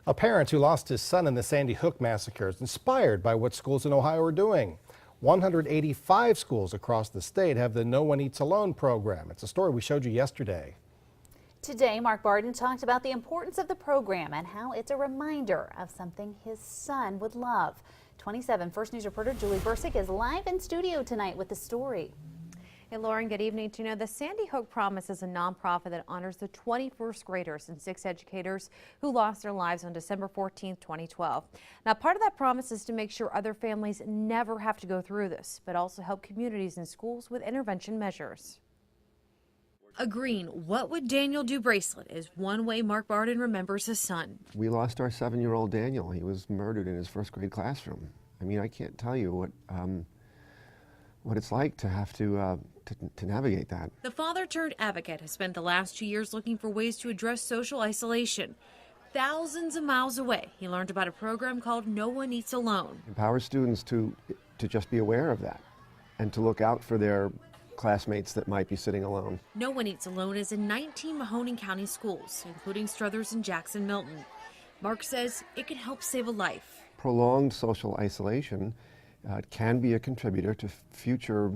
A parent who lost his son in the Sandy Hook massacre is inspired by what schools in Ohio are doing. 185 schools across the state have the No One Eats Alone program. It's a story we showed you yesterday. Today, Mark Barden talked about the importance of the program and how it's a reminder of something his son would love. 27 First News reporter Julie Bercik is live in studio tonight with the story. Hey, Lauren, good evening. You know, the Sandy Hook Promise is a nonprofit that honors the 21st graders and 6 educators who lost their lives on December 14, 2012. Now, part of that promise is to make sure other families never have to go through this, but also help communities and schools with intervention measures. A green "What Would Daniel Do" bracelet is one way Mark Barden remembers his son. We lost our 7-year-old Daniel. He was murdered in his first grade classroom. I mean, I can't tell you what it's like to have to navigate that. The father-turned-advocate has spent the last 2 years looking for ways to address social isolation. Thousands of miles away, he learned about a program called No One Eats Alone. Empower students to just be aware of that and to look out for their classmates that might be sitting alone. No One Eats Alone is in 19 Mahoning County schools, including Struthers and Jackson Milton. Mark says it can help save a life. Prolonged social isolation can be a contributor to future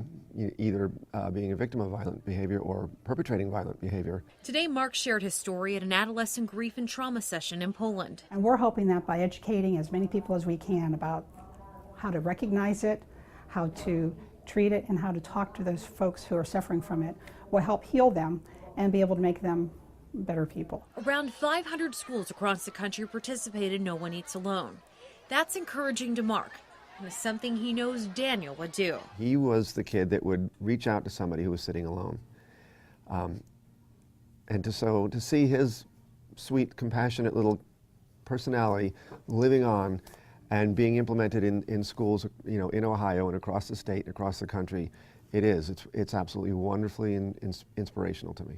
either being a victim of violent behavior or perpetrating violent behavior. Today, Mark shared his story at an adolescent grief and trauma session in Poland. And we're hoping that by educating as many people as we can about how to recognize it, how to treat it, and how to talk to those folks who are suffering from it will help heal them and be able to make them better people. Around 500 schools across the country participate in No One Eats Alone. That's encouraging to Mark. And it's something he knows Daniel would do. He was the kid that would reach out to somebody who was sitting alone. And to see his sweet, compassionate little personality living on and being implemented in schools, you know, in Ohio and across the state and across the country, it's absolutely wonderfully inspirational to me.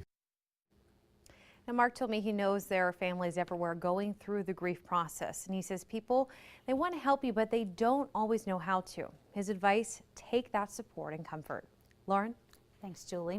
Now, Mark told me he knows there are families everywhere going through the grief process. And he says people, they want to help you, but they don't always know how to. His advice, take that support and comfort. Lauren? Thanks, Julie.